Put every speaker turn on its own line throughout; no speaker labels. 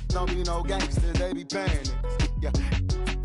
don't be no gangsters, they be paying it. Yeah.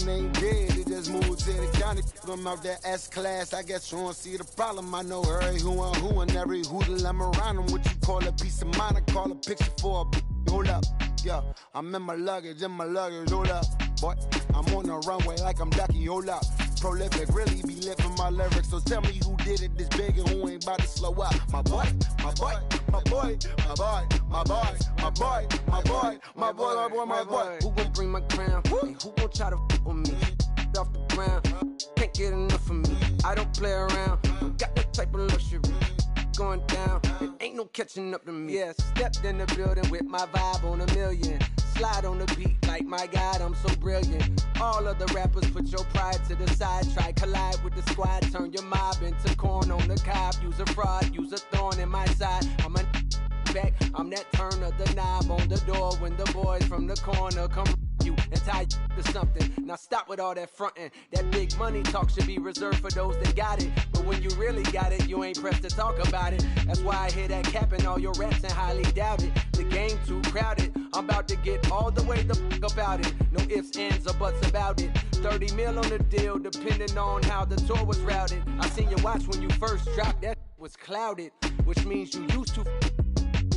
Ain't dead, they just moved to the county. I'm out that S-class, I guess you don't see the problem. I know every who and every hoodle I'm around them. What you call a piece of mind, I call a picture for a hold up. Yeah, I'm in my luggage, hold up. Boy, I'm on the runway like I'm Ducky, hold up. Prolific, really be lifting my lyrics. So tell me who did it this big and who ain't about to slow up. My boy, my boy, my boy, my boy, my boy, my boy, my boy, my boy, my boy, my boy.
Who gon' bring my crown? And who gon' try to f with me? Off the ground, can't get enough of me. I don't play around, got that type of luxury. Going down, it ain't no catching up to me. Yeah, stepped in the building with my vibe on a million. Slide on the beat like, my God, I'm so brilliant. All of the rappers, put your pride to the side. Try collide with the squad, turn your mob into corn on the cob. Use a fraud, use a thorn in my side. I'm a back, I'm that turn of the knob on the door when the boys from the corner come you and tie you to something. Now stop with all that frontin'. That big money talk should be reserved for those that got it. But when you really got it, you ain't pressed to talk about it. That's why I hear that cap in all your raps and highly doubt it. The game too crowded. I'm about to get all the way the fuck about it. No ifs, ands, or buts about it. 30 mil on the deal, depending on how the tour was routed. I seen your watch when you first dropped, that was clouded, which means you used to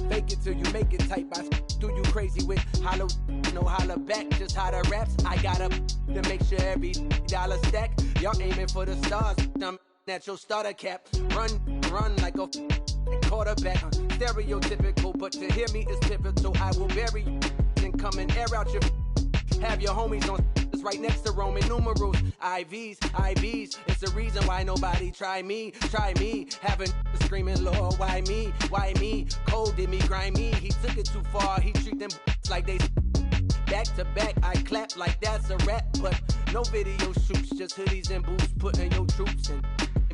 fake it till you make it type. I do you crazy with hollow, no holler back, just how the raps. I got up to make sure every dollar stack. Y'all aiming for the stars, I'm at your starter cap. Run like a quarterback. Stereotypical, but to hear me is pivotal. I will bury you and come and air out your. Have your homies on right next to Roman numerals. IVs, it's the reason why nobody try me. Having screaming, Lord, why me? Cold did me, grimy. He took it too far, he treat them like they back to back. I clap like that's a rap, but no video shoots, just hoodies and boots, putting your troops in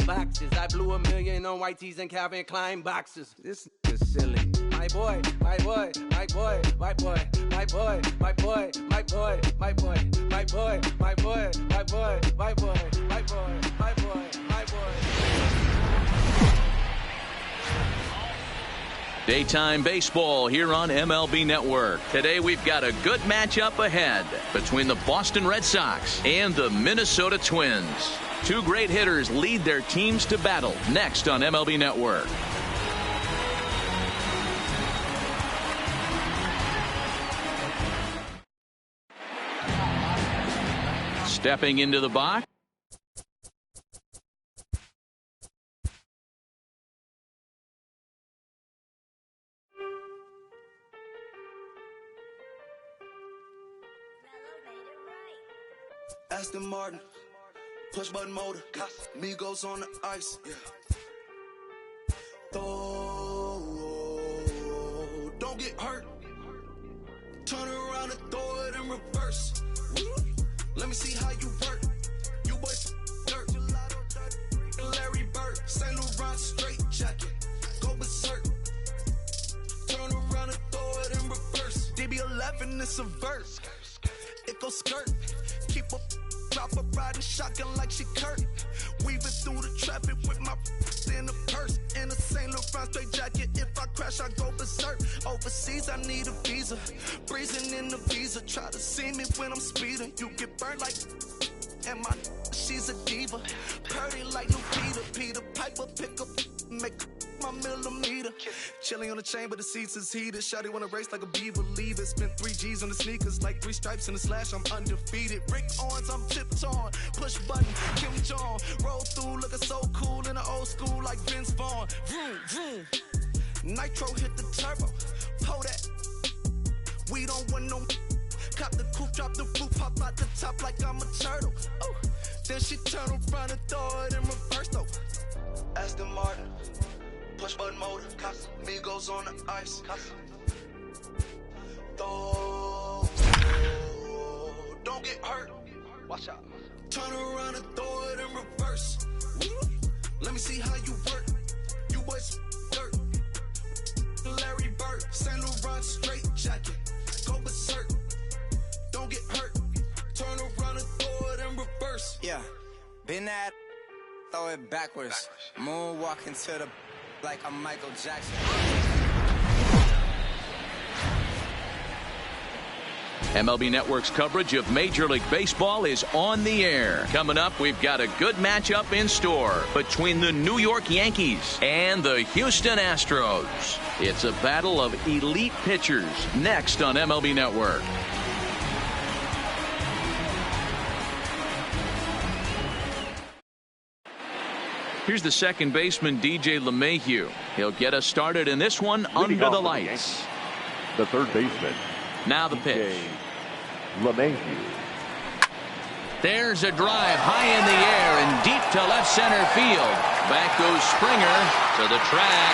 boxes. I blew $1 million on white tees and Calvin Klein boxes. This is silly. My boy, my boy, my boy, my boy, my boy, my boy, my boy, my boy, my boy, my boy, my boy, my boy, my boy, my boy, my boy.
Daytime baseball here on MLB Network. Today we've got a good matchup ahead between the Boston Red Sox and the Minnesota Twins. Two great hitters lead their teams to battle next on MLB Network. Stepping into the box.
Aston Martin, push button motor, Migos on the ice. Don't get hurt. Turn around and throw it in reverse. Let me see how you work. You boys dirt. Larry Bird, St. Laurent straight jacket. Go berserk. Turn around and throw it in reverse. DB11 is a verse. It goes skirt. Keep a drop a riding shotgun like she Kurt. Weaving through the traffic with my in a purse. In a St. Laurent straight jacket. If I crash, I go berserk. Overseas, I need a visa. Breezing in the visa. Try to see me when I'm speeding. You get burned like. And my she's a diva. Purdy like no Peter Piper, pick up, make my millimeter. Chilling on the chain, but the seats is heated. Shawty wanna race like a beaver. Leave it. Spent 3 G's on the sneakers, like 3 stripes in the slash. I'm undefeated. Rick Owens, I'm tiptoeing. Push button, Kim Jong. Roll through, looking so cool in the old school, like Vince Vaughn. Vroom, vroom. Nitro hit the turbo. Pull that. We don't want no. Cop the coupe, drop the roof, pop out the top like I'm a turtle. Oh, then she turn around and throw it in reverse though. Aston Martin, push button motor, Migos on the ice. Don't get hurt. Watch out. Turn around and throw it in reverse. Let me see how you work. You boys dirt. Larry Bird, St. Laurent straight jacket. Go berserk. Don't get hurt. Turn around and throw it in reverse.
Yeah, been at, throw it backwards. Moonwalking to the like I'm Michael Jackson.
MLB Network's coverage of Major League Baseball is on the air. Coming up, we've got a good matchup in store between the New York Yankees and the Houston Astros. It's a battle of elite pitchers next on MLB Network. Here's the second baseman, DJ LeMahieu. He'll get us started in this one under the lights.
The third baseman.
Now the pitch.
LeMahieu.
There's a drive high in the air and deep to left center field. Back goes Springer to the track.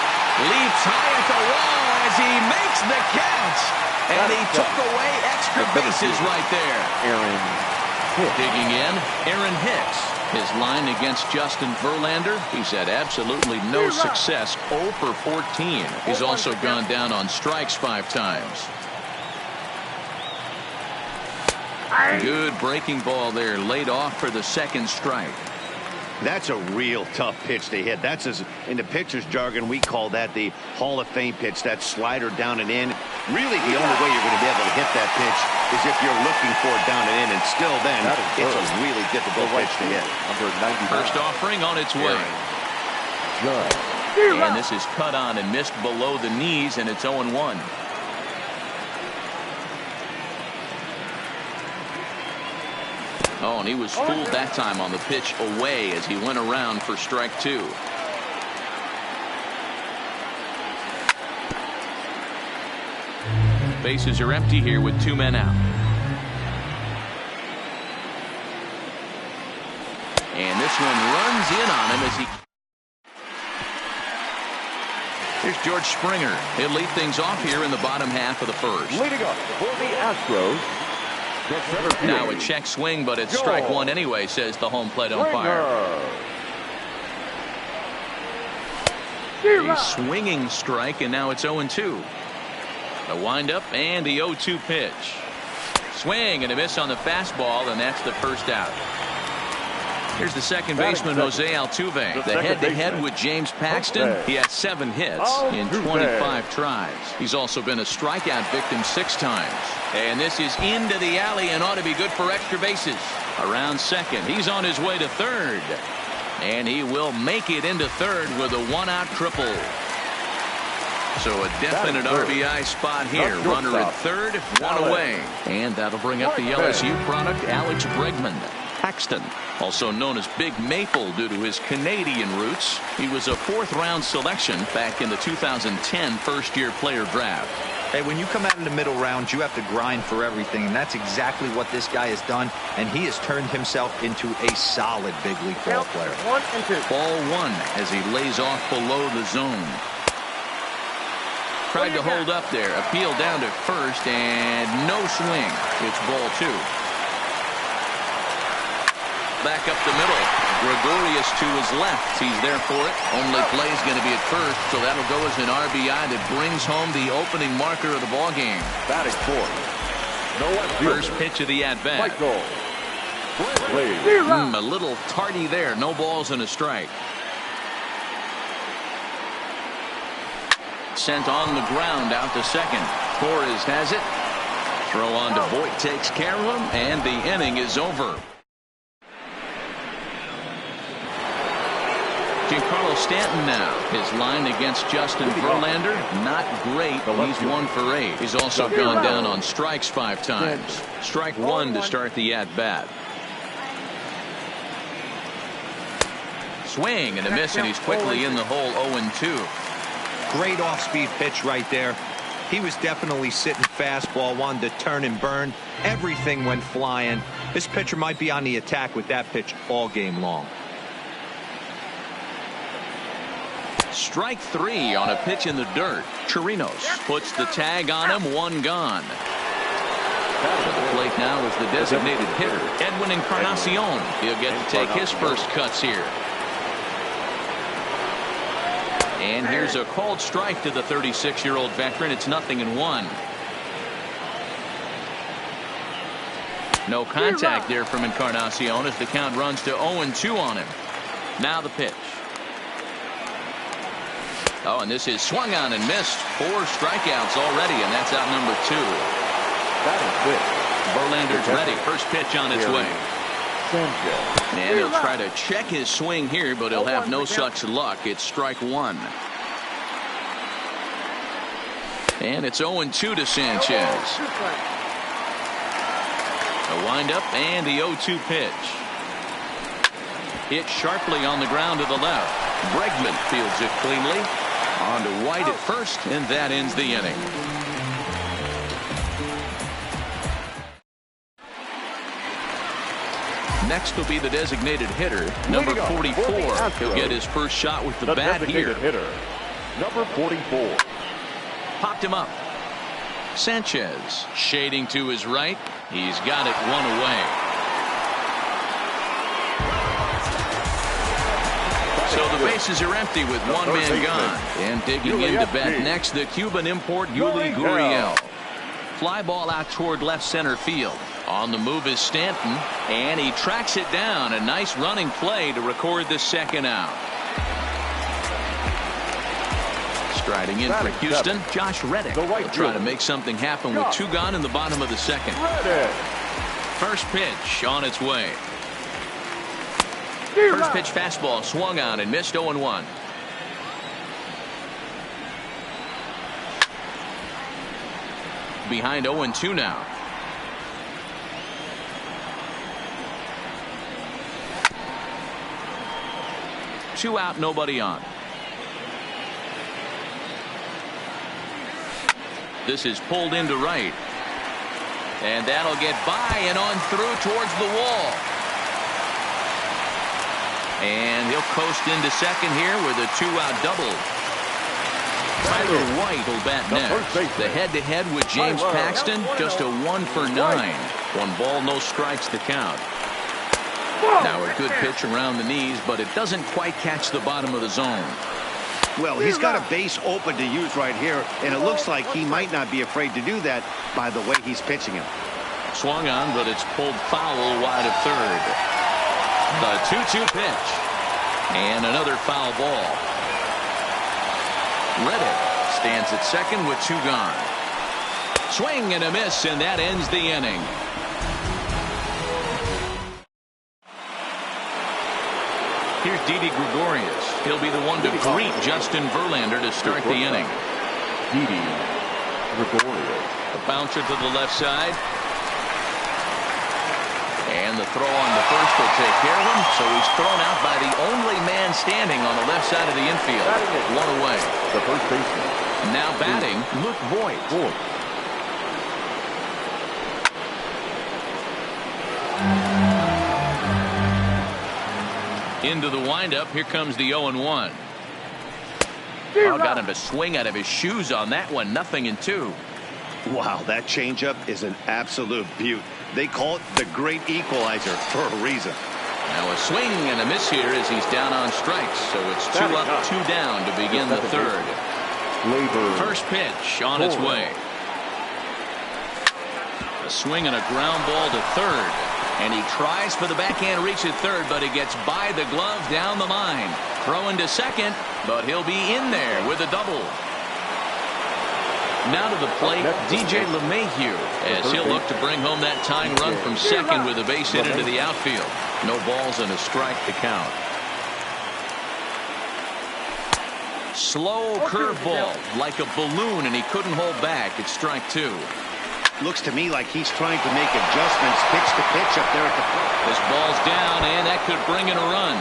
Leaps high at the wall as he makes the catch. And he took away extra bases right there.
Aaron Hicks.
Digging in, Aaron Hicks. His line against Justin Verlander, he's had absolutely no success, 0 for 14. He's also gone down on strikes 5 times. Good breaking ball there, laid off for the second strike.
That's a real tough pitch to hit. That's, in the pitcher's jargon, we call that the Hall of Fame pitch, that slider down and in. Really, the only way you're going to be able to hit that pitch is if you're looking for it down and in, and still then, it's a really difficult pitch to hit.
First offering on its way. And this is cut on and missed below the knees, and it's 0-1. Oh, and he was fooled that time on the pitch away as he went around for strike 2. Bases are empty here with 2 men out. And this one runs in on him as he... Here's George Springer. He'll lead things off here in the bottom half of the first.
Leading up for the Astros.
Now a check swing, but it's strike 1 anyway, says the home plate umpire. A swinging strike, and now it's 0-2. A windup and the 0-2 pitch. Swing and a miss on the fastball, and that's the first out. Here's the second baseman, Jose Altuve. The head-to-head with James Paxton. He had 7 hits in 25 tries. He's also been a strikeout victim 6 times. And this is into the alley and ought to be good for extra bases. Around second. He's on his way to third. And he will make it into third with a 1-out triple. So a definite RBI spot here. Runner at third, 1 away. And that'll bring up the LSU product, Alex Bregman. Paxton, also known as Big Maple due to his Canadian roots. He was a 4th-round selection back in the 2010 first-year player draft.
Hey, when you come out in the middle rounds, you have to grind for everything, and that's exactly what this guy has done, and he has turned himself into a solid big league ball player.
Ball 1 as he lays off below the zone. Tried to hold up there, appeal down to first, and no swing. It's ball 2. Back up the middle. Gregorius to his left. He's there for it. Only play is going to be at first, so that'll go as an RBI that brings home the opening marker of the ball game.
Batting fourth.
First pitch of the at-bat. A little tardy there. No balls and a strike. Sent on the ground out to second. Torres has it. Throw on to Voit takes care of him, and the inning is over. Giancarlo Stanton now. His line against Justin Verlander, not great, but he's 1 for 8. He's also gone down on strikes 5 times. Strike 1 to start the at-bat. Swing and a miss, and he's quickly in the hole, 0-2.
Great off-speed pitch right there. He was definitely sitting fastball, wanted to turn and burn. Everything went flying. This pitcher might be on the attack with that pitch all game long.
Strike 3 on a pitch in the dirt. Chirinos puts the tag on him, 1 gone. To the plate now is the designated hitter, Edwin Encarnacion. He'll get to take his first cuts here. And here's a called strike to the 36-year-old veteran. It's 0-1. No contact there from Encarnacion as the count runs to 0-2 on him. Now the pitch. Oh, and this is swung on and missed. 4 strikeouts already, and that's out number 2.
That is it.
Verlander's ready. First pitch on its way.
Sanchez.
And he'll try to check his swing here, but he'll have no such luck. It's strike one. And it's 0-2 to Sanchez. A windup and the 0-2 pitch. Hit sharply on the ground to the left. Bregman fields it cleanly. On to White at first, and that ends the inning. Next will be the designated hitter, number 44. He'll get his first shot with the bat here.
Hitter, number 44.
Popped him up. Sanchez shading to his right. He's got it one away. So the bases are empty with one man gone. And digging in to bat next, the Cuban import Yuli Gurriel. Fly ball out toward left center field. On the move is Stanton, and he tracks it down. A nice running play to record the second out. Striding in for Houston, Josh Reddick will try to make something happen with two gone in the bottom of the second. First pitch on its way. First pitch fastball swung on and missed 0-1. Behind 0-2 now. Two out, nobody on. This is pulled into right. And that'll get by and on through towards the wall. And he'll coast into second here with a two-out double. Tyler White will bat next. The head-to-head with James Paxton, just a 1 for 9. 1 ball, no strikes to count. Now a good pitch around the knees, but it doesn't quite catch the bottom of the zone.
Well, he's got a base open to use right here, and it looks like he might not be afraid to do that by the way he's pitching him.
Swung on, but it's pulled foul wide of third. The 2-2 pitch. And another foul ball. Reddick stands at second with two gone. Swing and a miss, and that ends the inning. Here's Didi Gregorius. He'll be the one to greet Justin Verlander to start the inning.
Didi Gregorius.
A bouncer to the left side. And the throw on the first will take care of him. So he's thrown out by the only man standing on the left side of the infield. One away.
The first baseman.
Now batting, Luke Voigt. Into the windup. Here comes the 0-1. Oh, got him to swing out of his shoes on that one. 0-2.
Wow, that changeup is an absolute beaut. They call it the great equalizer for a reason.
Now a swing and a miss here as he's down on strikes. So it's 2 up, 2 down to begin the third. First pitch on its way. A swing and a ground ball to third. And he tries for the backhand reach at third, but he gets by the glove down the line. Throwing to second, but he'll be in there with a double. Now to the plate, DJ LeMahieu, as he'll look to bring home that tying run from second with a base hit into the outfield. No balls and a strike to count. Slow curveball, like a balloon, and he couldn't hold back. It's strike 2.
Looks to me like he's trying to make adjustments pitch to pitch up there at the plate.
This ball's down, and that could bring in a run.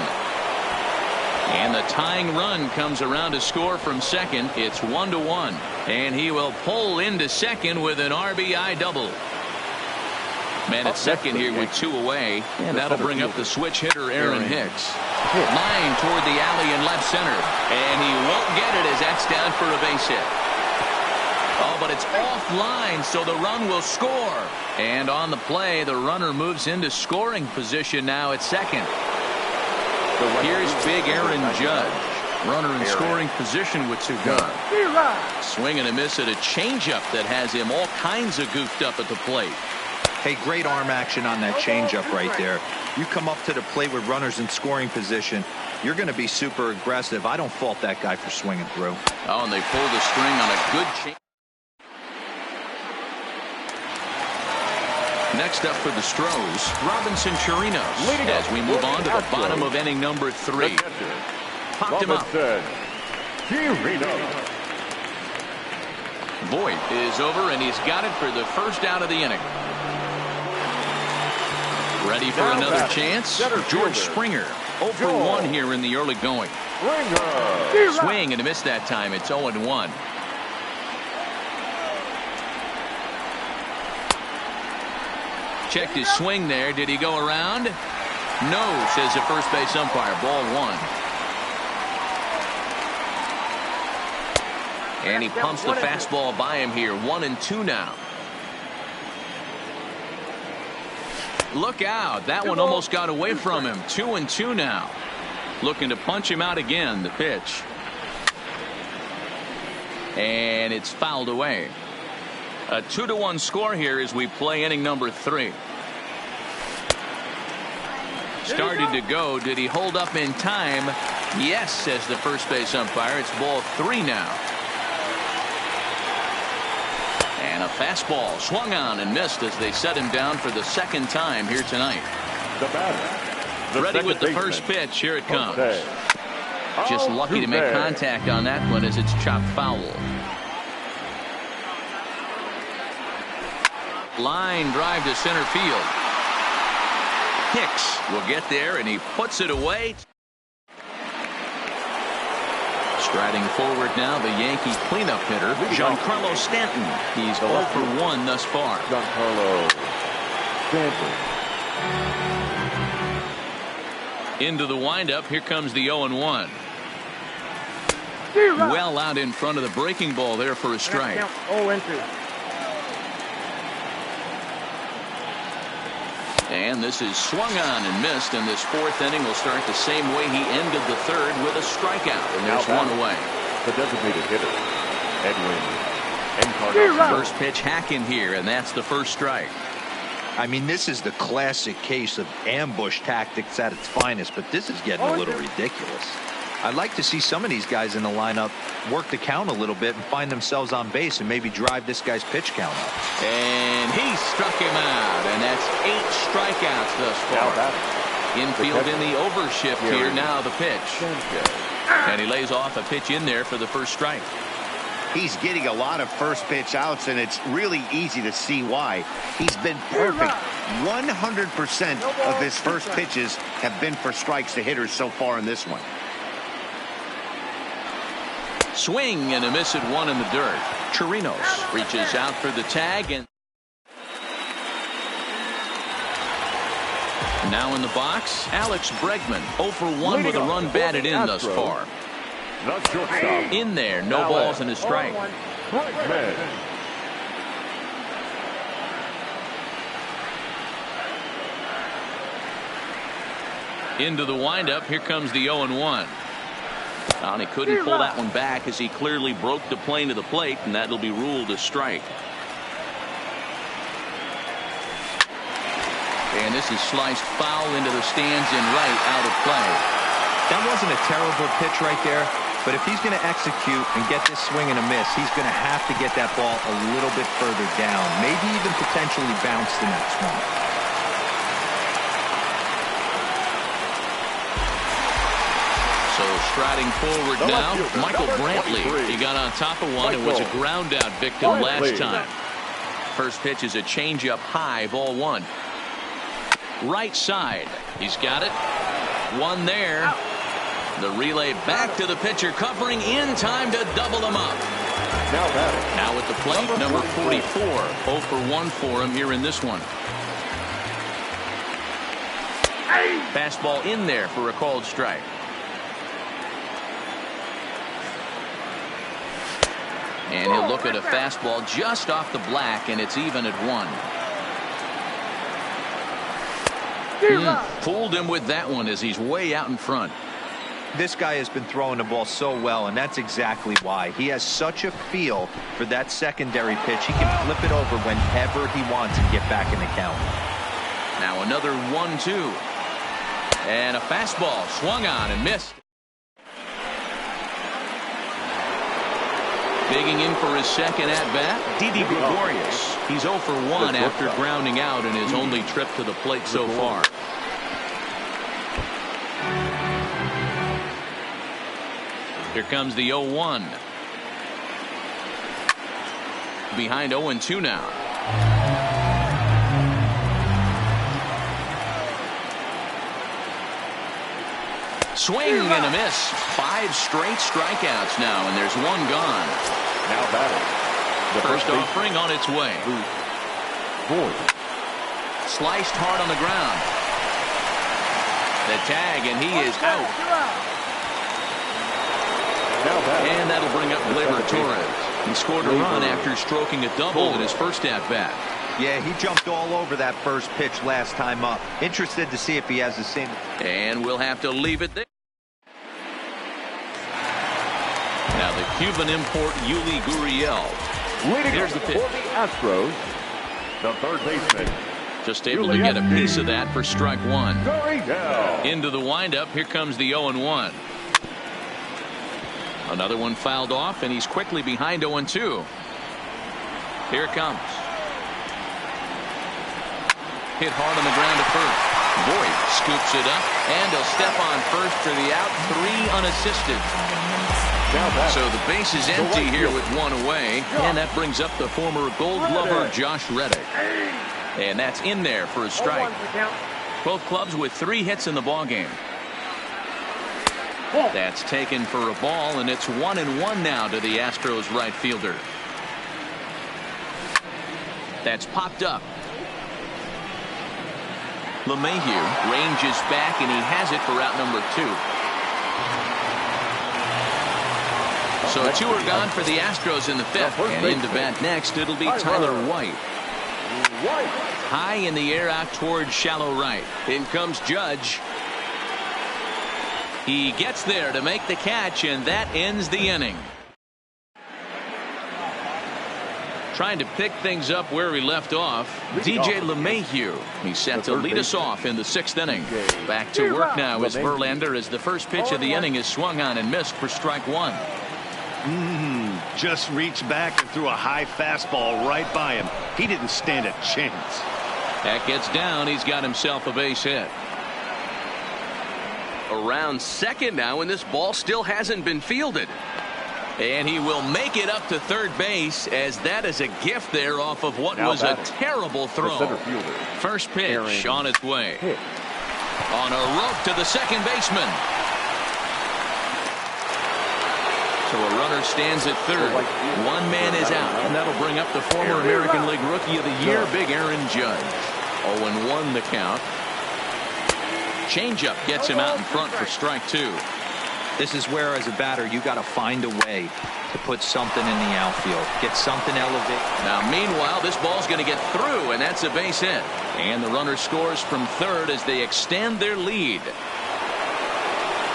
And the tying run comes around to score from second. It's 1-1. And he will pull into second with an RBI double. Man at second here with 2 away. And that'll bring up the switch hitter, Aaron Hicks. Line toward the alley in left center. And he won't get it as that's down for a base hit. Oh, but it's offline, so the run will score. And on the play, the runner moves into scoring position now at second. Here's big Aaron Judge. Runner in scoring position with 2 gone. Swing and a miss at a changeup that has him all kinds of goofed up at the plate.
Hey, great arm action on that changeup right there. You come up to the plate with runners in scoring position, you're going to be super aggressive. I don't fault that guy for swinging through.
Oh, and they pull the string on a good change. Next up for the Stros, Robinson Chirinos, as we move on to the bottom of inning number 3. Popped him up. Voigt is over, and he's got it for the first out of the inning. Ready for another chance? George Springer, 0 for 1 here in the early going. Swing and a miss that time. It's 0-1. Checked his swing there. Did he go around? No, says the first base umpire. Ball 1. And he pumps the fastball by him here. 1-2 now. Look out. That one almost got away from him. 2-2 now. Looking to punch him out again. The pitch. And it's fouled away. A 2-1 score here as we play inning number 3. Started to go. Did he hold up in time? Yes, says the first base umpire. It's ball 3 now. And a fastball swung on and missed as they set him down for the second time here tonight.
The batter.
Ready with the first pitch. Here it comes. Just lucky to make contact on that one as it's chopped foul. Line drive to center field. Hicks will get there, and he puts it away. Striding forward now, the Yankee cleanup hitter, Giancarlo Stanton. He's 0 for 1 thus far.
Giancarlo Stanton.
Into the windup. Here comes the 0-1. Well out in front of the breaking ball there for a strike.
0-2.
And this is swung on and missed, and this 4th inning will start the same way he ended the 3rd with a strikeout, and there's one away.
The designated hitter, Edwin Encarnacion.
First pitch hacking here, and that's the first strike.
I mean, this is the classic case of ambush tactics at its finest, but this is getting a little ridiculous. I'd like to see some of these guys in the lineup work the count a little bit and find themselves on base and maybe drive this guy's pitch count up.
And he struck him out, and that's 8 strikeouts thus far. Infield in the overshift here. Now the pitch. And he lays off a pitch in there for the first strike.
He's getting a lot of first pitch outs, and it's really easy to see why. He's been perfect. 100% of his first pitches have been for strikes to hitters so far in this one.
Swing and a miss at 1 in the dirt. Chirinos reaches out for the tag, and now in the box, Alex Bregman, 0 for 1 with a run batted in thus far. In there, no balls and a strike. Into the windup, here comes the 0-1. And he couldn't pull that one back as he clearly broke the plane to the plate, and that'll be ruled a strike. And this is sliced foul into the stands in right, out of play.
That wasn't a terrible pitch right there, but if he's going to execute and get this swing and a miss, he's going to have to get that ball a little bit further down, maybe even potentially bounce the next one.
So striding forward now, Michael Brantley. He got on top of one and was a ground out victim last time. First pitch is a changeup high, ball 1. Right side. He's got it. One there. The relay back to the pitcher, covering in time to double him up. Now at the plate, number 44. 0 for 1 for him here in this one. Fastball in there for a called strike. And he'll look at a fastball just off the black, and it's even at 1. Fooled him with that one as he's way out in front.
This guy has been throwing the ball so well, and that's exactly why. He has such a feel for that secondary pitch. He can flip it over whenever he wants and get back in the count.
Now another 1-2. And a fastball swung on and missed. Digging in for his second at-bat, Didi Gregorius. He's 0 for 1 after grounding out in his only trip to the plate so far. Here comes the 0-1. Behind 0-2 now. Swing and a miss. 5 straight strikeouts now, and there's 1 gone.
Now batting. The
First offering on its way. Sliced hard on the ground. The tag, and he is out. And that'll bring up Gleyber Torres. He scored a run after stroking a double in his first at-bat.
Yeah, he jumped all over that first pitch last time up. Interested to see if he has the same.
And we'll have to leave it there. Now the Cuban import Yuli Gurriel. Here's the pitch.
For the Astros, the third baseman.
Just able to get a piece of that for strike 1.
Gurriel.
Into the windup. Here comes the 0-1. Another one fouled off, and he's quickly behind 0-2. Here it comes. Hit hard on the ground to first. Boyd scoops it up, and he'll step on first for the out. 3 unassisted. So the base is empty here with 1 away, and that brings up the former Gold Glover Josh Reddick. And that's in there for a strike. Both clubs with 3 hits in the ballgame. That's taken for a ball, and it's 1-1 now to the Astros right fielder. That's popped up. LeMahieu ranges back, and he has it for out number 2. So 2 are gone for the Astros in the 5th, and into bat next it'll be Tyler White. High in the air out towards shallow right. In comes Judge. He gets there to make the catch, and that ends the inning. Trying to pick things up where we left off, DJ LeMahieu. He's set to lead us off in the 6th inning. Back to work now is Verlander as the first pitch of the inning is swung on and missed for strike 1.
Just reached back and threw a high fastball right by him. He didn't stand a chance.
That gets down. He's got himself a base hit. Around second now, and this ball still hasn't been fielded. And he will make it up to third base, as that is a gift there off of what was a terrible throw. First pitch on its way. On a rope to the second baseman. So a runner stands at third. 1 man is out, and that'll bring up the former American League Rookie of the Year, Big Aaron Judge. 0-1 the count. Changeup gets him out in front for strike 2.
This is where, as a batter, you got to find a way to put something in the outfield, get something elevated.
Now, meanwhile, this ball's going to get through, and that's a base hit. And the runner scores from third as they extend their lead.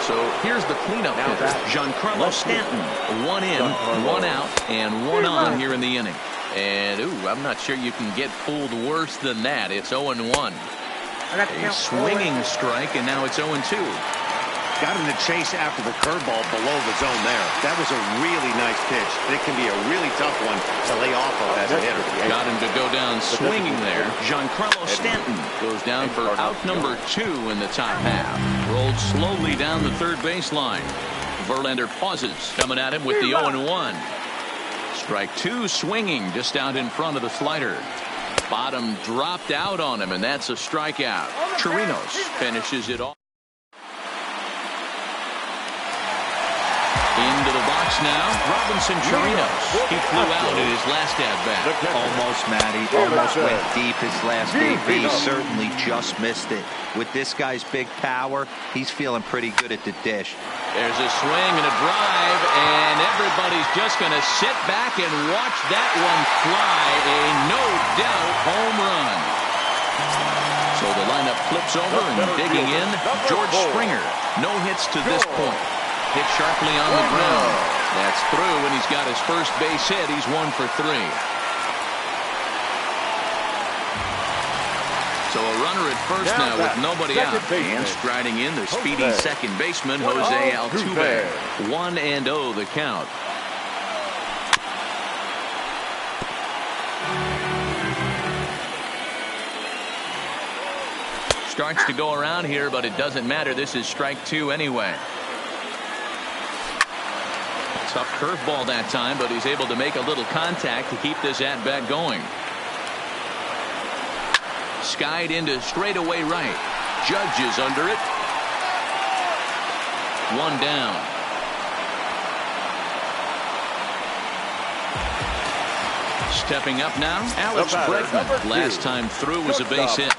So here's the cleanup hitter, Giancarlo Stanton. 1 in, 1 out, and 1 on here in the inning. And, I'm not sure you can get fooled worse than that. It's 0-1. A swinging strike, and now it's 0-2.
Got him to chase after the curveball below the zone there. That was a really nice pitch. It can be a really tough one to lay off of as a hitter.
Got him to go down swinging there. Giancarlo Stanton goes down for out number 2 in the top half. Rolled slowly down the third baseline. Verlander pauses, coming at him with the 0-1. Strike 2 swinging just out in front of the slider. Bottom dropped out on him, and that's a strikeout. Chirinos finishes it off. Into the box now, Robinson Chirinos. He flew out in his last at-bat.
Almost, Matty. Almost went deep his last AB. Certainly just missed it. With this guy's big power, he's feeling pretty good at the dish.
There's a swing and a drive, and everybody's just going to sit back and watch that one fly. A no-doubt home run. So the lineup flips over, and digging in, George Springer. No hits to this point. Hit sharply on the ground. That's through, and he's got his first base hit. He's 1 for 3. So a runner at first now with nobody out. And striding in, the speedy second baseman, Jose Altuve. 1-0 the count. starts to go around here, but it doesn't matter. This is strike 2 anyway. Tough curveball that time, but he's able to make a little contact to keep this at-bat going. Skied into straightaway right. Judge is under it. 1 down. Stepping up now, Alex Bregman. Last time through was a base hit.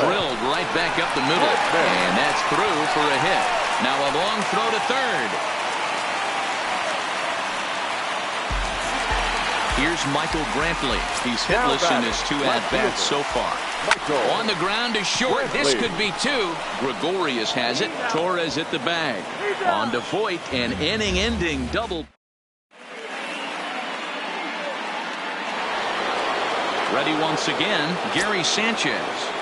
Drilled right back up the middle. And that's through for a hit. Now a long throw to third. Here's Michael Brantley. He's hitless in his 2 at-bats so far. On the ground to short. This could be 2. Gregorius has it. Torres at the bag. On to Voit, an inning-ending double. Ready once again, Gary Sanchez.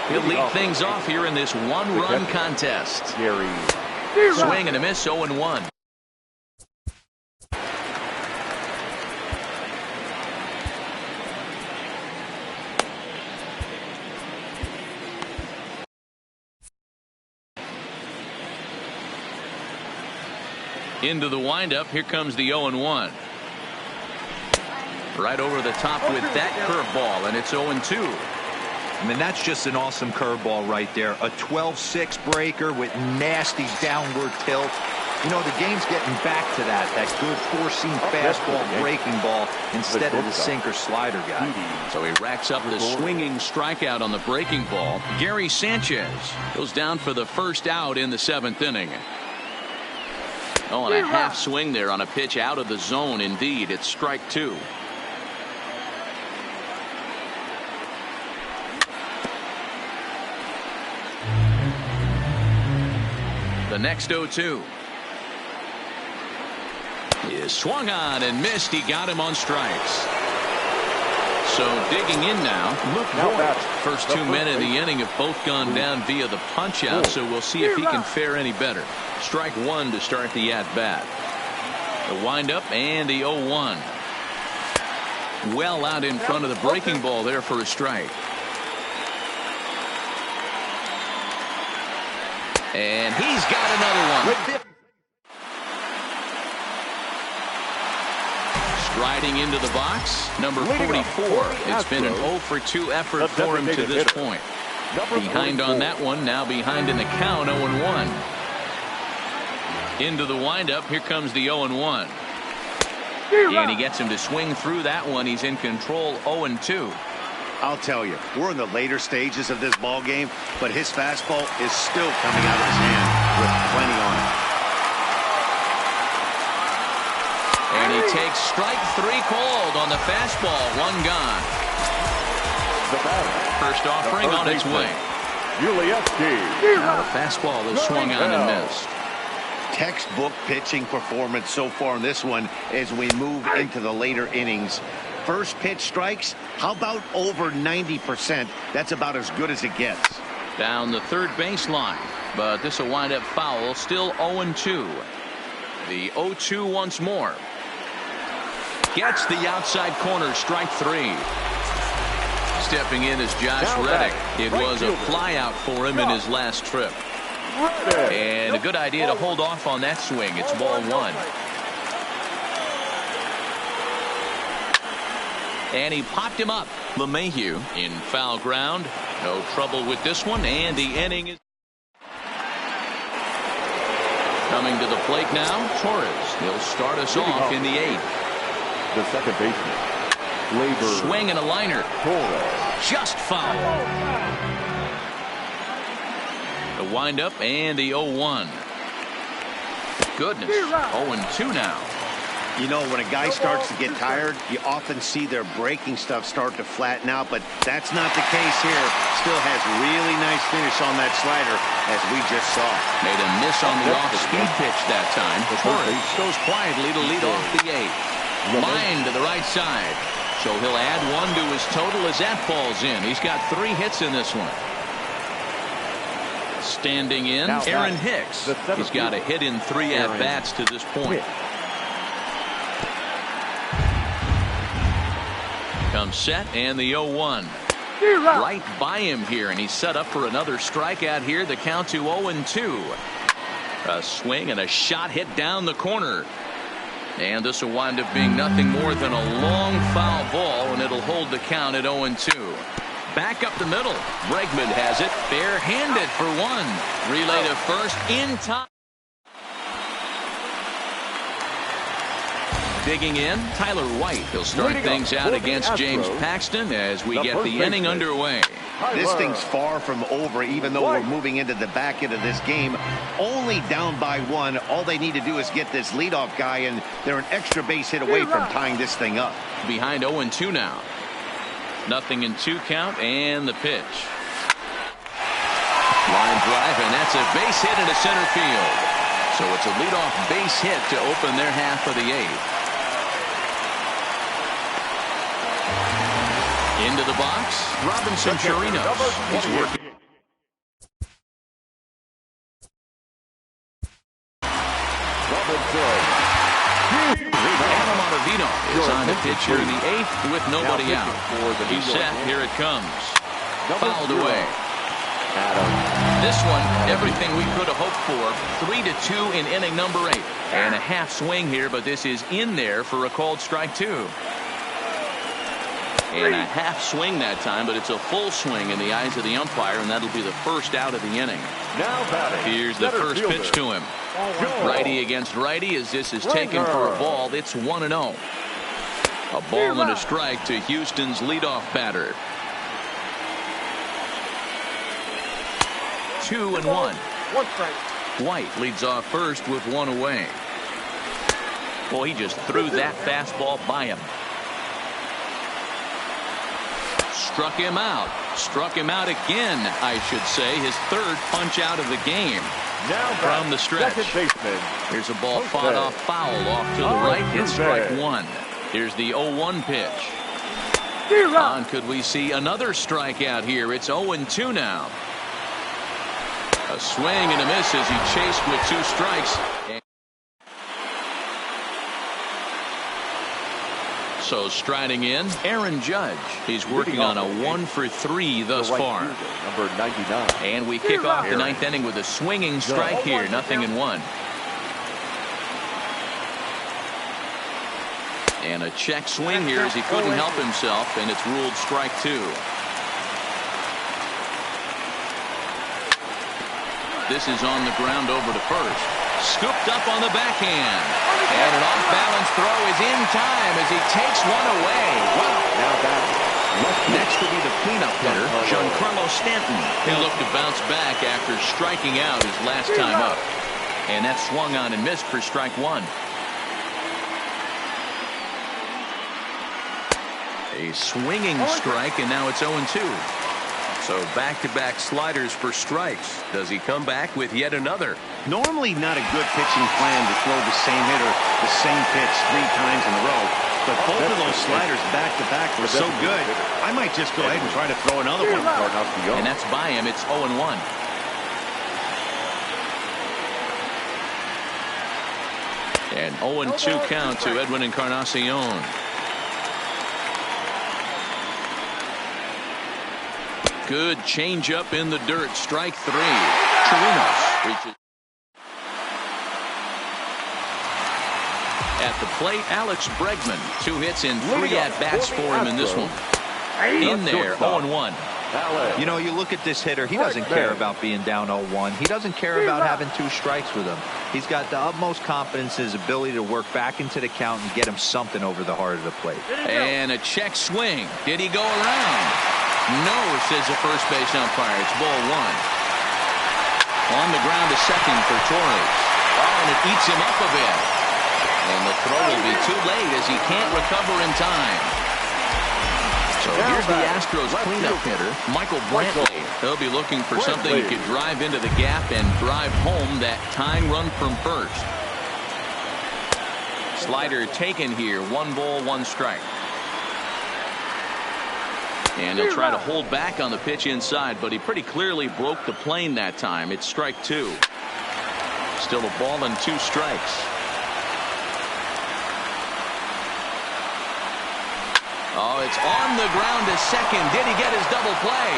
He'll lead things off here in this 1-run contest. Swing and a miss, 0-1. Into the windup. Here comes the 0-1. Right over the top with that curveball, and it's 0-2.
I mean, that's just an awesome curveball right there. A 12-6 breaker with nasty downward tilt. You know, the game's getting back to that good four-seam fastball breaking ball instead of the sinker slider guy.
So he racks up the swinging strikeout on the breaking ball. Gary Sanchez goes down for the first out in the 7th inning. Oh, and a half swing there on a pitch out of the zone. Indeed, it's strike 2. The next 0-2 is swung on and missed. He got him on strikes. So digging in now, Luke Voit. First 2 men in the inning have both gone down via the punch out, so we'll see if he can fare any better. Strike 1 to start the at-bat. The windup and the 0-1. Well out in front of the breaking ball there for a strike. And he's got another one. Striding into the box, number 44. It's been an 0-for-2 effort for him to this point. Behind on that one, now behind in the count, 0-1. Into the windup, here comes the 0-1. And he gets him to swing through that one. He's in control, 0-2.
I'll tell you, we're in the later stages of this ball game, but his fastball is still coming out of his hand with plenty on it.
And he takes strike 3 called on the fastball. 1 gone. First offering on its way. Now the fastball is swung on and missed.
Textbook pitching performance so far in this one as we move into the later innings. First pitch strikes, how about over 90%? That's about as good as it gets.
Down the third baseline, but this will wind up foul. Still 0-2. The 0-2 once more. Gets the outside corner, strike 3. Stepping in is Josh Reddick. It was a fly out for him in his last trip. And a good idea to hold off on that swing. It's ball 1. And he popped him up. LeMahieu in foul ground. No trouble with this one, and the inning is coming to the plate now. Torres. He'll start us off in the 8th.
The second baseman.
Swing and a liner.
Torres.
Just foul. The windup and the 0-1. Goodness. 0-2 now.
You know, when a guy starts to get tired, you often see their breaking stuff start to flatten out, but that's not the case here. Still has really nice finish on that slider, as we just saw.
Made a miss on the off-speed pitch that time. Torres goes quietly to lead off the 8th. Line to the right side. So he'll add 1 to his total as that falls in. He's got 3 hits in this one. Standing in, Aaron Hicks. He's got a hit in 3 at-bats to this point. Comes set and the 0-1. Right by him here, and he's set up for another strikeout here. The count to 0-2. A swing and a shot hit down the corner. And this will wind up being nothing more than a long foul ball, and it'll hold the count at 0-2. Back up the middle. Bregman has it. Bare-handed for one. Relay to first in time. Digging in, Tyler White. He'll start things out against James Paxton as we get the inning underway.
This thing's far from over, even though we're moving into the back end of this game. Only down by one. All they need to do is get this leadoff guy, and they're an extra base hit away from tying this thing up.
Behind 0-2 now. 0-2 count, and the pitch. Line drive, and that's a base hit into center field. So it's a leadoff base hit to open their half of the eighth. Into the box, Robinson Chirinos. He's working. Adam Ottavino is on the pitch here in the eighth with nobody out. He's set. Here it comes. Fouled away. This one, everything we could have hoped for. 3-2 in inning number 8. And a half swing here, but this is in there for a called strike 2. And a half swing that time, but it's a full swing in the eyes of the umpire, and that'll be the first out of the inning. Here's the first pitch to him. Righty against righty as this is taken for a ball. It's 1-0. A ball and a strike to Houston's leadoff batter. 2-1. White leads off first with one away. Boy, he just threw that fastball by him. Struck him out. Struck him out again, I should say. His third punch out of the game. Now from the stretch. Here's a ball fought off foul off to the right. Hits strike 1. Here's the 0-1 pitch. On could we see another strikeout here? It's 0-2 now. A swing and a miss as he chased with 2 strikes. So striding in, Aaron Judge. He's working on a 1-for-3 thus far.
Number 99.
And we kick off the 9th inning with a swinging strike here. 0-1. And a check swing here as he couldn't help himself, and it's ruled strike 2. This is on the ground over to first. Scooped up on the backhand. And an off-balance throw is in time as he takes one away. Wow. Next will be the cleanup hitter, Giancarlo Stanton. He looked to bounce back after striking out his last time up. And that swung on and missed for strike 1. A swinging strike, and now it's 0-2. So back-to-back sliders for strikes. Does he come back with yet another?
Normally not a good pitching plan to throw the same hitter the same pitch 3 times in a row. But both of those sliders back-to-back were so good, I might just go ahead and try to throw another one.
And that's by him. It's 0-1. And 0-2 count to Edwin Encarnacion. Good changeup in the dirt. Strike 3. Chirinos reaches. At the plate, Alex Bregman. 2 hits and 3 at-bats for him in this one. In there, 0-1.
You know, you look at this hitter, he doesn't care about being down 0-1. He doesn't care about having 2 strikes with him. He's got the utmost confidence in his ability to work back into the count and get him something over the heart of the plate.
And a check swing. Did he go around? No, says the first base umpire. It's ball 1. On the ground to second for Torres. Oh, and it eats him up a bit. And the throw will be too late as he can't recover in time. So here's the Astros cleanup hitter, Michael Brantley. He'll be looking for something he could drive into the gap and drive home that tying run from first. Slider taken here. 1 ball, 1 strike. And he'll try to hold back on the pitch inside, but he pretty clearly broke the plane that time. It's strike 2. Still a ball and 2 strikes. Oh, it's on the ground to second. Did he get his double play?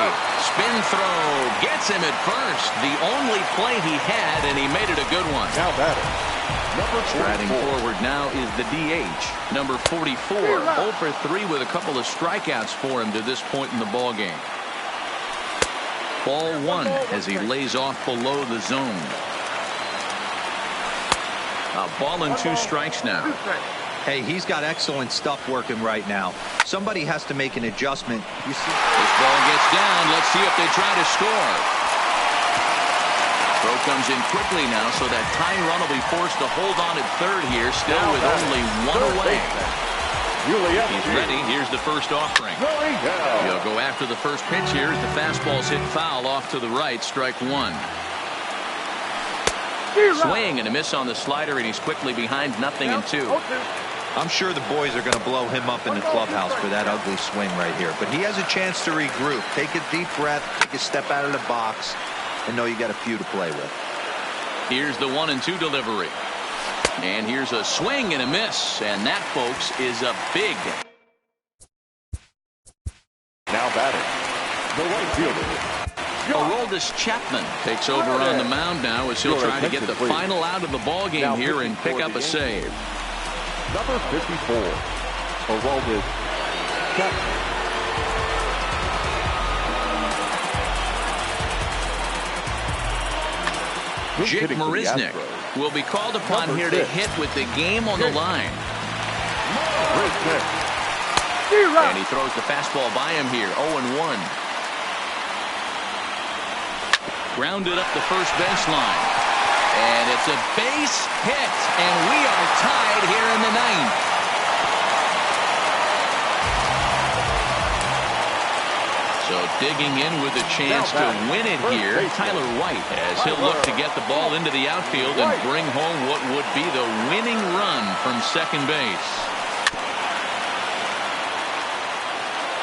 Spin throw gets him at first. The only play he had, and he made it a good one.
Now batter. Number 44.
Striding forward now is the DH, number 44. 0 for 3 with a couple of strikeouts for him to this point in the ball game. Ball 1 as he lays off below the zone. A ball and 2 strikes now.
Hey, he's got excellent stuff working right now. Somebody has to make an adjustment. You see,
this ball gets down. Let's see if they try to score. Throw comes in quickly now, so that tying run will be forced to hold on at third here, still with only 1 away. He's ready. Here's the first offering. He'll go after the first pitch here as the fastball's hit foul off to the right. Strike 1. Swing and a miss on the slider, and he's quickly behind 0-2.
I'm sure the boys are going to blow him up in the clubhouse for that ugly swing right here. But he has a chance to regroup. Take a deep breath, take a step out of the box, and know you got a few to play with.
Here's the 1-2 delivery. And here's a swing and a miss. And that, folks, is a big.
Now batting. The right fielder.
Aroldis Chapman takes over on the mound now as he'll try to get the final out of the ball game here and pick up a save.
Number 54. Aroldis Chapman.
Jake Marisnick will be called upon here to hit with the game on the line. And he throws the fastball by him here. 0-1. Grounded up the first baseline. And it's a base hit. And we are tied here in the 9th. So digging in with a chance to win it here, Tyler White, as he'll look to get the ball into the outfield and bring home what would be the winning run from second base.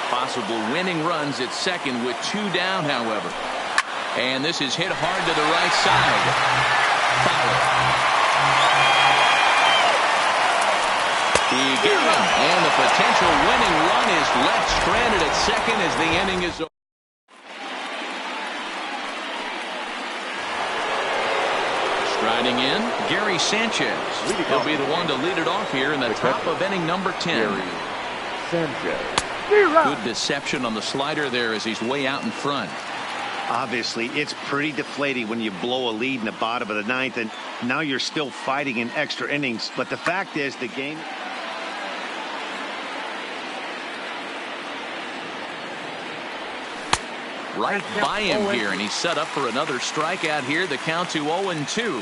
Possible winning runs at second with 2 down, however. And this is hit hard to the right side. Foul. He gets him, and the potential winning run is left stranded at second as the inning is over. Striding in, Gary Sanchez. He'll be the one to lead it off here in the top of inning number 10.
Gary Sanchez.
Good deception on the slider there as he's way out in front.
Obviously, it's pretty deflating when you blow a lead in the bottom of the 9th, and now you're still fighting in extra innings. But the fact is, the game.
Right by him here, and he's set up for another strikeout here. The count to 0-2.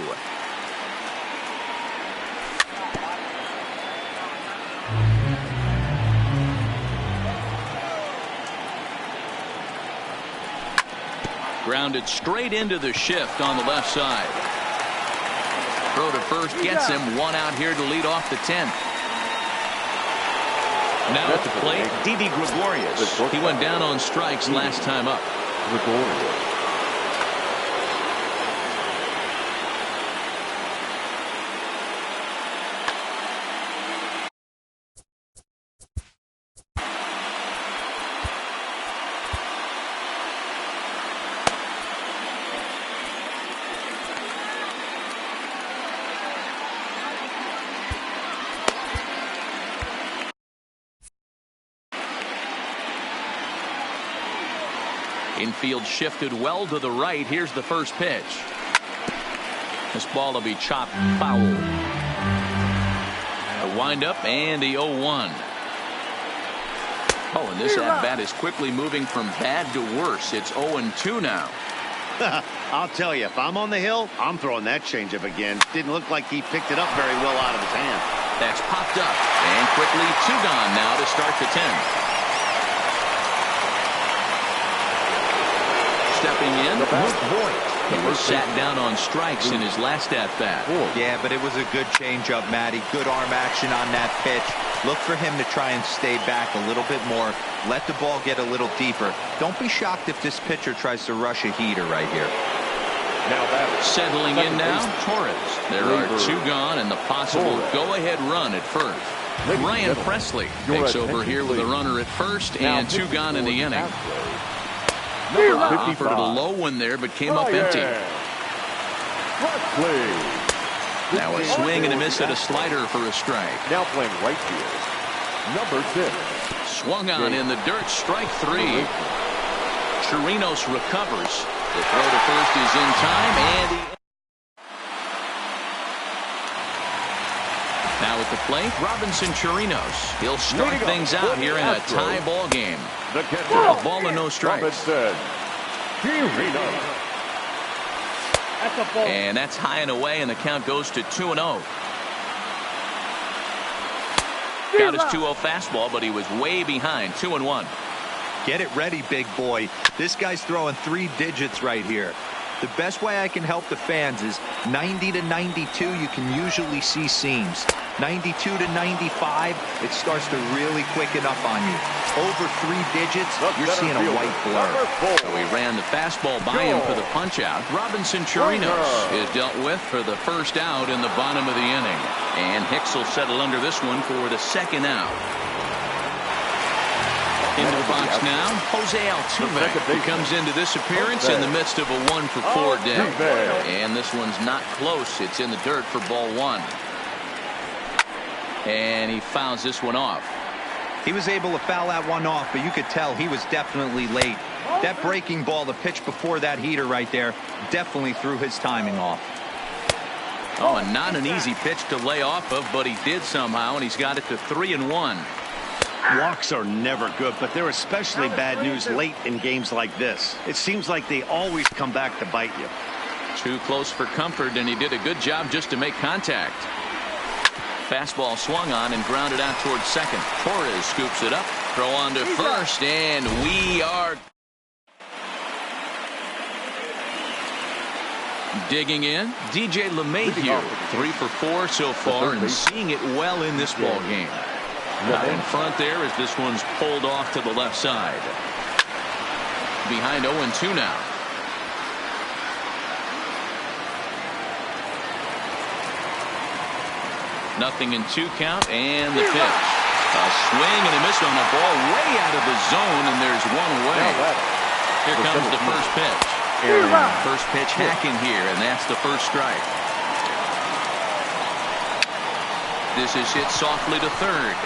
Grounded straight into the shift on the left side. Throw to first gets him. 1 out here to lead off the 10th. Now at the plate, Didi Gregorius. He went down on strikes last time up.
Gregorius.
Infield shifted well to the right. Here's the first pitch. This ball will be chopped foul. A windup and the 0-1. Oh, and this at-bat is quickly moving from bad to worse. It's 0-2 now.
I'll tell you, if I'm on the hill, I'm throwing that changeup again. Didn't look like he picked it up very well out of his hand.
That's popped up. And quickly 2 gone now to start the 10th. Stepping in, Luke Voigt. He was sat down on strikes in his last at-bat.
Yeah, but it was a good changeup, Matty. Good arm action on that pitch. Look for him to try and stay back a little bit more. Let the ball get a little deeper. Don't be shocked if this pitcher tries to rush a heater right here.
Now
settling in now, Torres. There are 2 gone and the possible go-ahead run at first. Ryan Presley takes over here with a runner at first and 2 gone in the inning. Offered a low one there, but came up empty. Now a swing and a miss at a slider for a strike.
Now playing right field, number 6.
Swung on in the dirt, strike 3. Chirinos recovers. The throw to first is in time, and now at the plate, Robinson Chirinos. He'll start things out here in a tie ball game. A ball and no strikes. And that's high and away, and the count goes to 2-0. Got his 2-0 fastball, but he was way behind. 2-1.
Get it ready, big boy. This guy's throwing 3 digits right here. The best way I can help the fans is 90 to 92, you can usually see seams. 92 to 95, it starts to really quicken up on you. Over 3 digits, you're seeing a white blur.
So he ran the fastball by him for the punch-out. Robinson Chirinos is dealt with for the first out in the bottom of the inning. And Hicks will settle under this one for the second out. Into the box now, Jose Altuve, who comes into this appearance in the midst of a 1-for-4 day. And this one's not close. It's in the dirt for ball 1. And he fouls this one off.
He was able to foul that one off, but you could tell he was definitely late. That breaking ball, the pitch before that heater right there, definitely threw his timing off.
Oh, and not an easy pitch to lay off of, but he did somehow, and he's got it to 3-1.
Walks are never good, but they're especially bad news late in games like this. It seems like they always come back to bite you.
Too close for comfort, and he did a good job just to make contact. Fastball swung on and grounded out towards second. Torres scoops it up. Throw on to first, and we are digging in. DJ LeMahieu, 3-for-4 so far, and seeing it well in this ball game. Out in front there as this one's pulled off to the left side. Behind 0-2 now. Nothing in 2 count, and the pitch. A swing and a miss on the ball way out of the zone, and there's one away. Here comes the first pitch. First pitch hacking here, and that's the first strike. This is hit softly to third.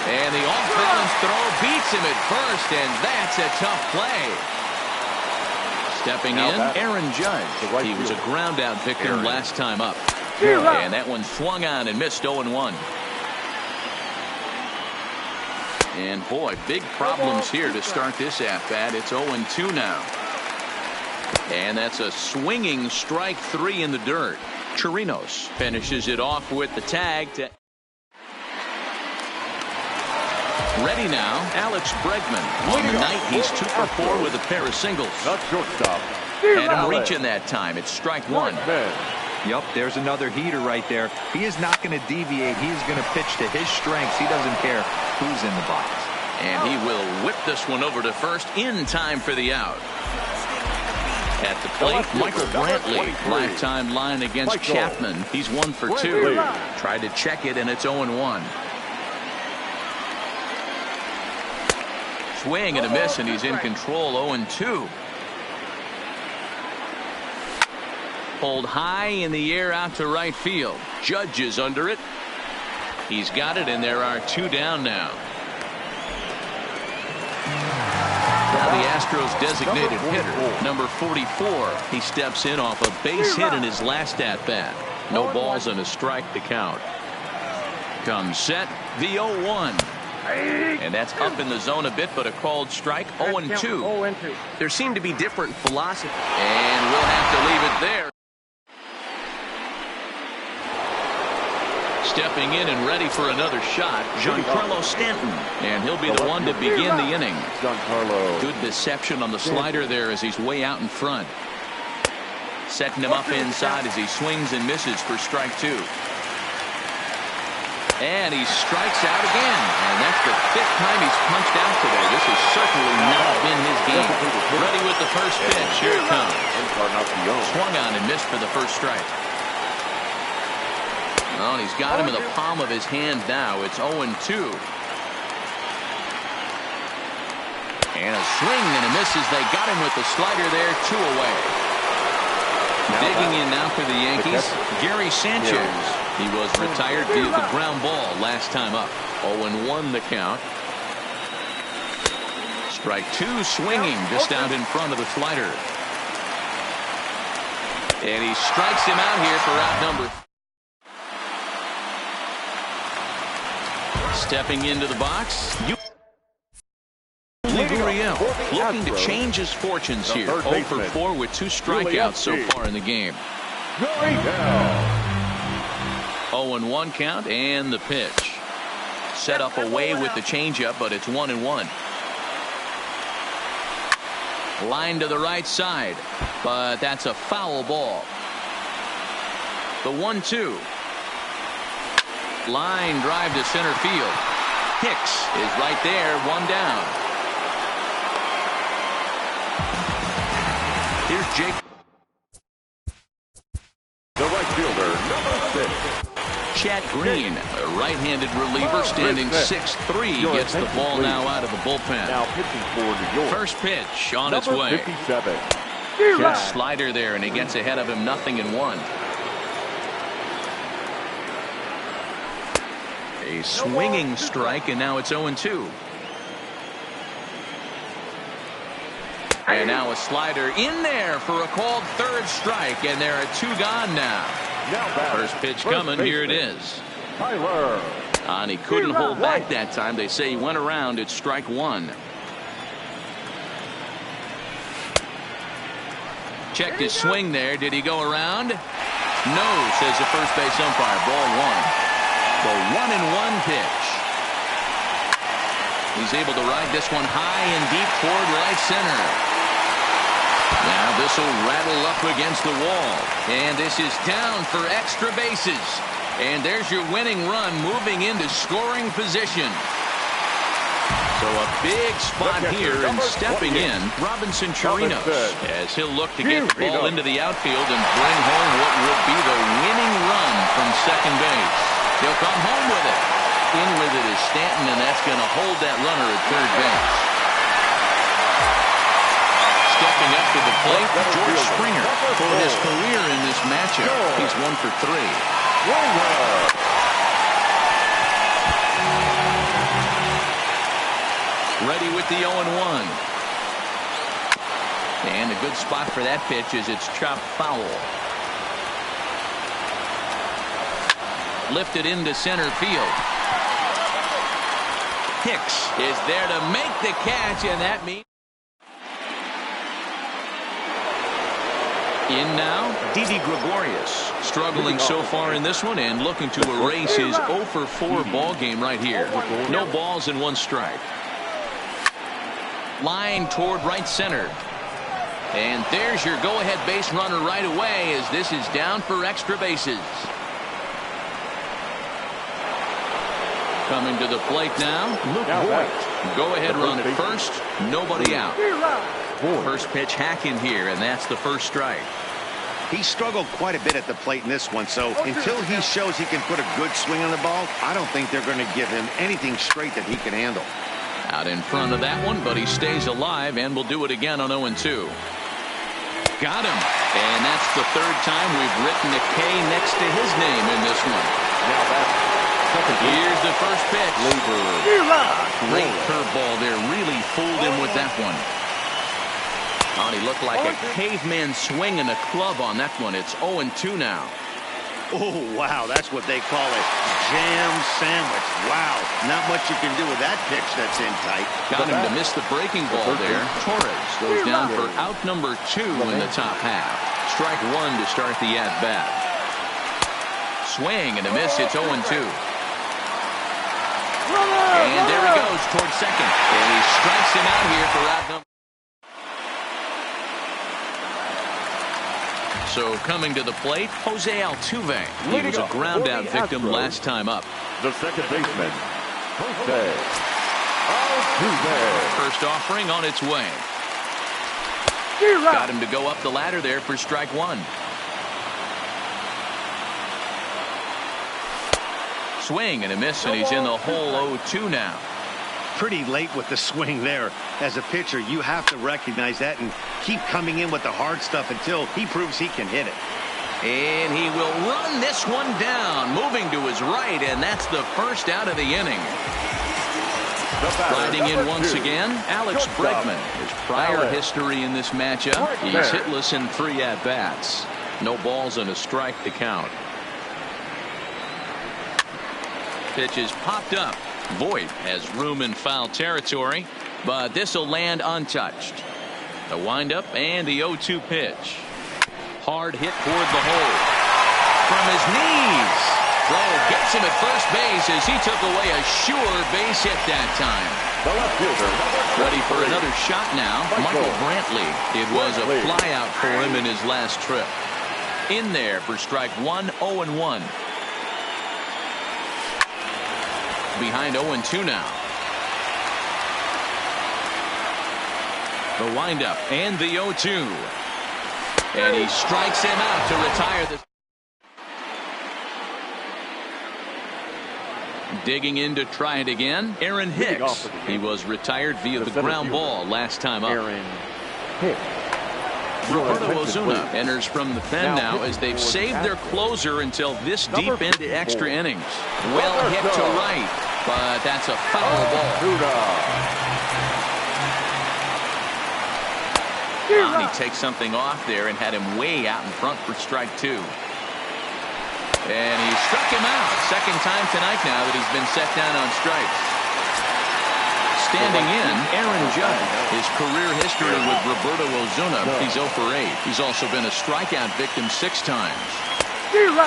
And the off-balance throw beats him at first, and that's a tough play. Stepping in, Aaron Judge. He was a ground-out victim last time up. And that one swung on and missed 0-1. And boy, big problems here to start this at-bat. It's 0-2 now. And that's a swinging strike 3 in the dirt. Chirinos finishes it off with the tag. Ready now, Alex Bregman. On the night, he's 2-for-4 with a pair of singles. Had him reaching that time. It's strike 1.
Yep, there's another heater right there. He is not going to deviate. He is going to pitch to his strengths. He doesn't care who's in the box.
And he will whip this one over to first in time for the out. At the plate, Michael Brantley, lifetime line against Chapman. He's 1-for-2. Tried to check it, and it's 0-1. Swing and a miss, and he's in control. 0-2. Pulled high in the air out to right field. Judge is under it. He's got it, and there are 2 down now. Now the Astros designated hitter, number 44. He steps in off a base hit in his last at-bat. No balls and a strike to count. Comes set, the 0-1. And that's up in the zone a bit, but a called strike. 0-2.
There seem to be different philosophies.
And we'll have to leave it there. Stepping in and ready for another shot, Giancarlo Stanton. And he'll be the one to begin the inning. Good deception on the slider there as he's way out in front. Setting him up inside as he swings and misses for strike 2. And he strikes out again. And that's the 5th time he's punched out today. This has certainly not been his game. Ready with the first pitch. Here it comes. Swung on and missed for the first strike. Well, he's got him in the palm of his hand now. It's 0-2. And a swing and a miss as they got him with the slider there, 2 away. Digging in now for the Yankees, Gary Sanchez. He was retired via the ground ball last time up. 0-1 the count. Strike 2 swinging just out in front of the slider. And he strikes him out here for out number. Stepping into the box. Gurriel looking to change his fortunes here. 0 for 4 with 2 strikeouts so far in the game. 0-1 count and the pitch. Set up away with the changeup, but it's 1-1. Line to the right side, but that's a foul ball. The 1-2. Line drive to center field. Hicks is right there, 1 down. Here's Jake.
The right fielder, number 6.
Chad Green, a right-handed reliever, standing 6'3", gets the ball now out of the bullpen.
Now pitching for New York.
First pitch on its way.
57.
Slider there, and he gets ahead of him, 0-1. A swinging strike, and now it's 0-2. And now a slider in there for a called third strike, and there are 2 gone now. First pitch coming, here it is.
Tyler.
And he couldn't hold back that time. They say he went around. It's strike 1. Checked his swing there. Did he go around? No, says the first base umpire. Ball 1. The 1-1 pitch. He's able to ride this one high and deep toward right center. Now this will rattle up against the wall. And this is down for extra bases. And there's your winning run moving into scoring position. So a big spot here, and stepping in, Robinson Chirinos, as he'll look to get the ball into the outfield and bring home what would be the winning run from second base. He'll come home with it. In with it is Stanton, and that's going to hold that runner at third base. Stepping up to the plate, George Springer. For his career in this matchup, he's 1 for 3. Ready with the 0-1. And a good spot for that pitch as it's chopped foul. Lifted into center field. Hicks is there to make the catch, and that means in now, Didi Gregorius, struggling so far in this one and looking to erase his 0 for 4 ball game right here. No balls and 1 strike. Line toward right center. And there's your go-ahead base runner right away as this is down for extra bases. Coming to the plate now, Luke Voigt. Go-ahead run at first, nobody out. First pitch hack in here, and that's the first strike.
He struggled quite a bit at the plate in this one, so until he shows he can put a good swing on the ball, I don't think they're going to give him anything straight that he can handle.
Out in front of that one, but he stays alive and will do it again on 0-2. Got him. And that's the 3rd time we've written a K next to his name in this one.
Now that's second.
Here's the first pitch. Great curveball there. Really fooled him with that one. Oh, he looked like a caveman swinging a club on that one. It's 0-2 now.
Oh, wow. That's what they call a jam sandwich. Wow. Not much you can do with that pitch that's in tight.
Got him to miss the breaking ball there. Torres goes down for out number 2 in the top half. Strike 1 to start the at-bat. Swing and a miss. It's 0-2. And there he goes towards second. And he strikes him out here for out number. So coming to the plate, Jose Altuve. He was a ground-out victim last time up.
The second baseman, Jose Altuve.
First offering on its way. Got him to go up the ladder there for strike 1. Swing and a miss, and he's in the hole 0-2 now.
Pretty late with the swing there. As a pitcher, you have to recognize that and keep coming in with the hard stuff until he proves he can hit it.
And he will run this one down, moving to his right, and that's the first out of the inning. Riding in once again, Alex Bregman. His prior history in this matchup, he's hitless in 3 at-bats. No balls and a strike to count. Pitch is popped up. Voit has room in foul territory, but this will land untouched. The windup and the 0-2 pitch. Hard hit toward the hole. From his knees. Throw gets him at first base as he took away a sure base hit that time. Ready for another shot now. Michael Brantley. It was a flyout for him in his last trip. In there for strike 1, 0-1. Behind 0-2 now. The windup and the 0-2. And he strikes him out to retire the... Digging in to try it again, Aaron Hicks. He was retired via the ground ball last time up.
Aaron Hicks.
Roberto Ozuna enters from the pen now as they've saved their closer until this deep into extra innings. Well hit to right, but that's a foul ball. He takes something off there and had him way out in front for strike 2. And he struck him out. Second time tonight now that he's been set down on strikes. Standing in, Aaron Judge. His career history with Roberto Ozuna, he's 0 for 8. He's also been a strikeout victim 6 times.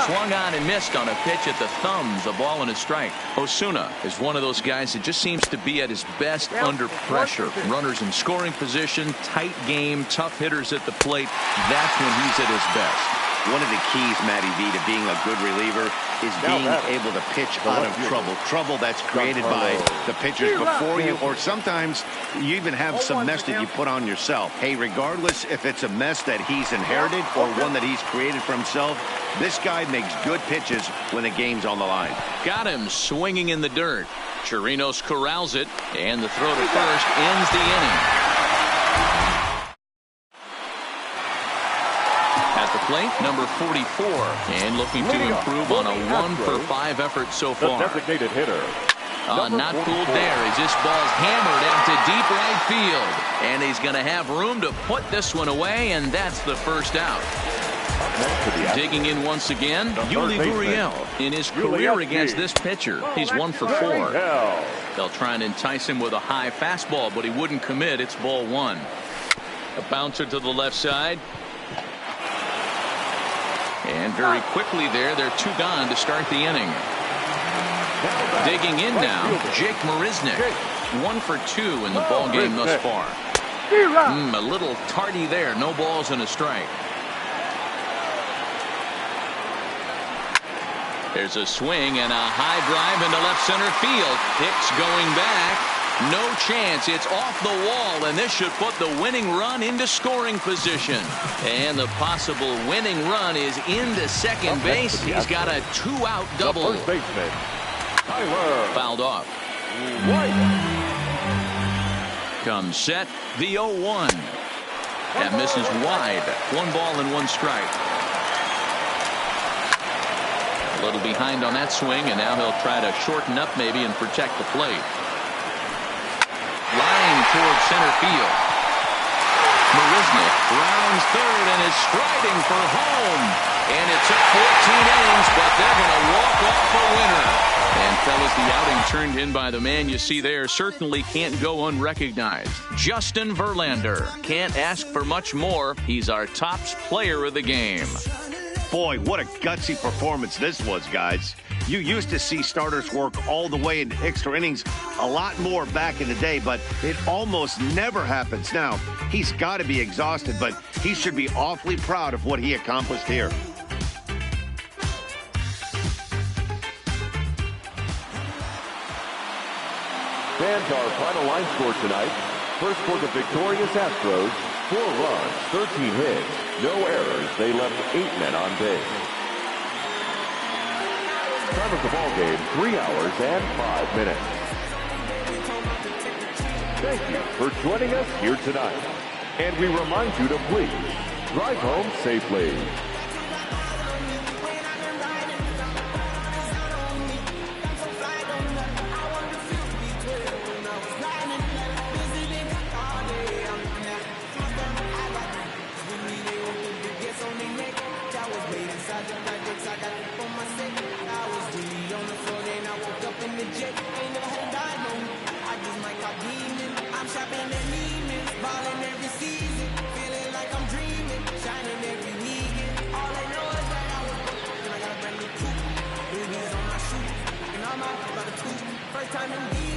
Swung on and missed on a pitch at the thumbs, a ball and a strike. Ozuna is one of those guys that just seems to be at his best under pressure. Runners in scoring position, tight game, tough hitters at the plate. That's when he's at his best.
One of the keys, Matty V, to being a good reliever is being able to pitch out of trouble. Trouble that's created by the pitchers before you, or sometimes you even have some mess that you put on yourself. Hey, regardless if it's a mess that he's inherited or one that he's created for himself, this guy makes good pitches when the game's on the line.
Got him swinging in the dirt. Chirinos corrals it, and the throw to first ends the inning. At the plate, number 44, and looking to improve on a 1-for-5 effort so far.
Designated hitter.
Not fooled there as this ball's hammered into deep right field. And he's going to have room to put this one away, and that's the first out. Digging in once again, Yuli Gurriel. In his career against this pitcher, he's 1 for 4. They'll try and entice him with a high fastball, but he wouldn't commit. It's ball 1. A bouncer to the left side. And very quickly there, they're 2 gone to start the inning. Digging in now, Jake Marisnick. 1 for 2 in the ball game thus far. A little tardy there. No balls and a strike. There's a swing and a high drive into left center field. Hicks going back. No chance. It's off the wall, and this should put the winning run into scoring position. And the possible winning run is into second base. He's got a 2-out double.
First baseman, Tyler.
Fouled off. Comes set, the 0-1. That misses wide. 1 ball and 1 strike. A little behind on that swing, and now he'll try to shorten up maybe and protect the plate. Line towards center field. Marisnick rounds third and is striding for home. And it took 14 innings, but they're going to walk off a winner. And fellas, the outing turned in by the man you see there certainly can't go unrecognized. Justin Verlander. Can't ask for much more. He's our top player of the game.
Boy, what a gutsy performance this was, guys. You used to see starters work all the way into extra innings a lot more back in the day, but it almost never happens now. He's got to be exhausted, but he should be awfully proud of what he accomplished here.
Fans, our final line score tonight. First for the victorious Astros, 4 runs, 13 hits, no errors. They left 8 men on base. Time of the ball game, 3 hours and 5 minutes. Thank you for joining us here tonight. And we remind you to please drive home safely.
First time in